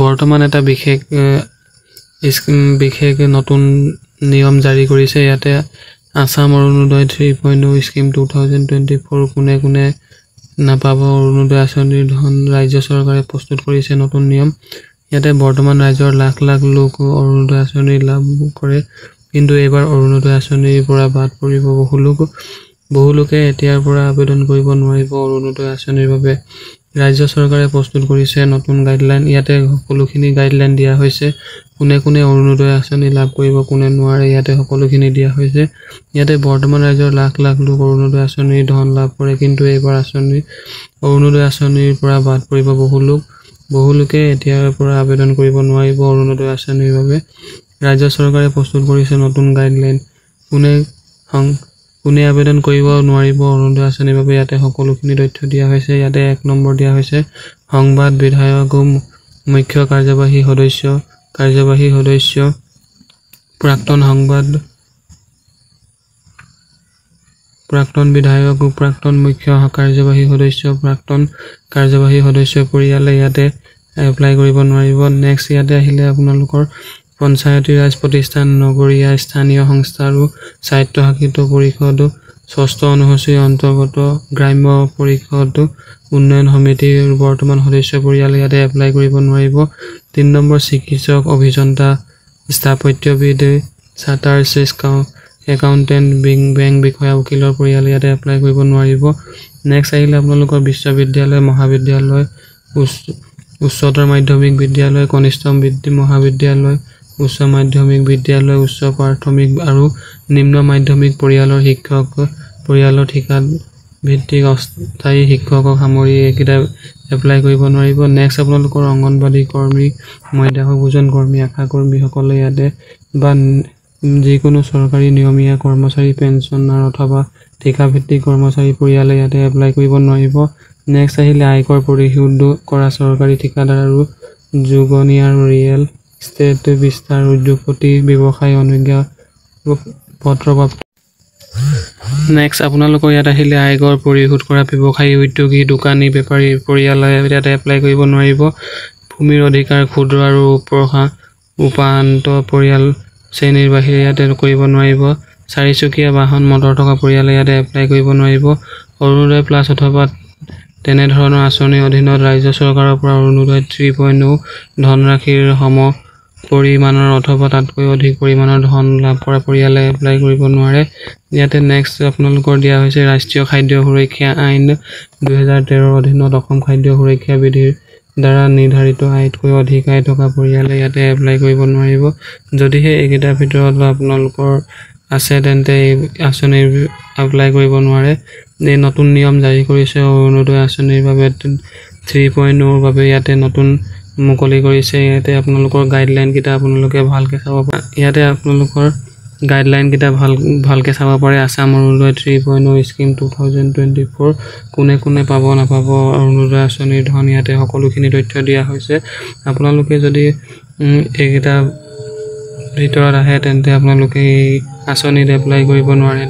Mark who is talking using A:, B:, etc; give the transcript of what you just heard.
A: বৰ্তমান এটা বিশেষ নতুন নিয়ম জাৰি কৰিছে ইয়াতে আসাম অৰুণোদয় 3.0 স্কিম 2024 কোনে নাপাব অৰুণোদয় আঁচনিৰ ধন ৰাজ্য চৰকাৰে প্ৰস্তুত কৰিছে নতুন নিয়ম ইয়াতে বৰ্তমান ৰাজ্যৰ লাখ লোক অৰুণোদয় আঁচনি লাভ কৰে কিন্তু এইবাৰ অৰুণোদয় আঁচনিৰ পৰা বাদ পৰিব বহু লোকে এতিয়াৰ পৰা আবেদন কৰিব নোৱাৰিব অৰুণোদয় আঁচনিৰ বাবে ৰাজ্য চৰকাৰে প্ৰস্তুত কৰিছে নতুন গাইডলাইন ইয়াতে সকলোখিনি গাইডলাইন দিয়া হৈছে কোনে অৰুণোদয় আঁচনি লাভ কৰিব কোনে নোৱাৰে ইয়াতে সকলোখিনি দিয়া হৈছে ইয়াতে বৰ্তমান ৰাজ্যৰ লাখ লোক অৰুণোদয় আঁচনিৰ ধন লাভ কৰে কিন্তু এইবাৰ অৰুণোদয় আঁচনিৰ পৰা বাদ পৰিব বহু লোকে এতিয়াৰ পৰা আবেদন কৰিব নোৱাৰিব অৰুণোদয় আঁচনিৰ বাবে ৰাজ্য চৰকাৰে প্ৰস্তুত কৰিছে নতুন গাইডলাইন কোনে আবেদন কৰিব নোৱাৰিব অৰুণোদয় আঁচনিৰ বাবে ইয়াতে সকলোখিনি তথ্য দিয়া হৈছে ইয়াতে 1 নম্বৰ দিয়া হৈছে সংবাদ বিধায়ক মুখ্য কাৰ্যবাহী সদস্য প্ৰাক্তন বিধায়ক প্ৰাক্তন মুখ্য কাৰ্যবাহী সদস্য পৰিয়ালে ইয়াতে এপ্লাই কৰিব নোৱাৰিব নেক্সট ইয়াতে আহিলে আপোনালোকৰ পঞ্চায়তী ৰাজ প্ৰতিষ্ঠান নগৰীয়া স্থানীয় সংস্থা আৰু স্বায়ত্তশাসিত পৰিষদ ষষ্ঠ অনুসূচীৰ অন্তৰ্গত গ্ৰাম্য পৰিষদ উন্নয়ন সমিতিৰ বৰ্তমান সদস্য পৰিয়ালে ইয়াতে এপ্লাই কৰিব নোৱাৰিব 3 নম্বৰ চিকিৎসক অভিযন্তা স্থাপত্যবিদ চাৰ্টাৰ্ড একাউণ্টেণ্ট বেংক বিষয়া উকিলৰ পৰিয়ালে ইয়াতে এপ্লাই কৰিব নোৱাৰিব নেক্সট আহিলে আপোনালোকৰ বিশ্ববিদ্যালয় মহাবিদ্যালয় উচ্চতৰ মাধ্যমিক বিদ্যালয় কনিষ্ঠ মহাবিদ্যালয় উচ্চ মাধ্যমিক বিদ্যালয় উচ্চ প্ৰাথমিক আৰু নিম্ন মাধ্যমিক পৰিয়ালৰ ঠিকাত ভিত্তিক অস্থায়ী শিক্ষকক সামৰি এইকেইটা এপ্লাই কৰিব নোৱাৰিব নেক্সট আপোনালোকৰ অংগনবাড়ী কৰ্মী মধ্যাহ্ন ভোজন কৰ্মী আশা কৰ্মীসকলে ইয়াতে বা যিকোনো চৰকাৰী নিয়মীয়া কৰ্মচাৰী পেঞ্চনাৰ অথবা ঠিকাভিত্তিক কৰ্মচাৰী পৰিয়ালে ইয়াতে এপ্লাই কৰিব নোৱাৰিব নেক্সট আহিলে আয়কৰ পৰিশোধ কৰা চৰকাৰী ঠিকাদাৰ আৰু যোগনীয়া ৰিয়েল ষ্টেট বিস্তাৰ উদ্যোগপতি ব্যৱসায় অনুজ্ঞা পত্ৰপ্ৰাপ্ত নেক্সট আপোনালোকৰ ইয়াত আহিলে আয়কৰ পৰিশোধ কৰা ব্যৱসায়ী উদ্যোগী দোকানী বেপাৰী পৰিয়ালে ইয়াতে এপ্লাই কৰিব নোৱাৰিব ভূমিৰ অধিকাৰ ক্ষুদ্ৰ আৰু উপান্ত পৰিয়াল শ্ৰেণীৰ বাহিৰে ইয়াতে কৰিব নোৱাৰিব চাৰিচকীয়া বাহন মটৰ থকা পৰিয়ালে ইয়াতে এপ্লাই কৰিব নোৱাৰিব অৰুণোদয় প্লাছ অথবা তেনে ধৰণৰ আঁচনিৰ অধীনত ৰাজ্য চৰকাৰৰ পৰা অৰুণোদয় 3.0 ধনৰাশিৰ সম পৰিমাণৰ অথবা তাতকৈ অধিক পৰিমাণৰ ধন লাভ কৰা পৰিয়ালে এপ্লাই কৰিব নোৱাৰে ইয়াতে নেক্সট আপোনালোকৰ দিয়া হৈছে ৰাষ্ট্ৰীয় খাদ্য সুৰক্ষা আইন 2013 অধীনত অসম খাদ্য সুৰক্ষা বিধিৰ দ্বাৰা নিৰ্ধাৰিত আয়তকৈ অধিক আয় থকা পৰিয়ালে ইয়াতে এপ্লাই কৰিব নোৱাৰিব যদিহে এইকেইটাৰ ভিতৰত আপোনালোকৰ আছে তেন্তে এই আঁচনিৰ এপ্লাই কৰিব নোৱাৰে এই নতুন নিয়ম জাৰি কৰিছে অৰুণোদয় আঁচনিৰ বাবে 3.0 বাবে ইয়াতে নতুন মুকলি কৰিছে ইয়াতে আপোনালোকৰ গাইডলাইন কেইটা আপোনালোকে ভালকে চাব পাৰে ইয়াতে আপোনালোকৰ গাইডলাইন কেইটা ভালকে চাব পাৰে আসাম অৰুণোদয় 3.0 স্কিম 2024 কোনে পাব নাপাব অৰুণোদয় আঁচনিৰ ধন ইয়াতে সকলোখিনি তথ্য দিয়া হৈছে আপোনালোকে যদি এইকেইটা ভিতৰত আহে তেন্তে আপোনালোকে আঁচনিত এপ্লাই কৰিব নোৱাৰে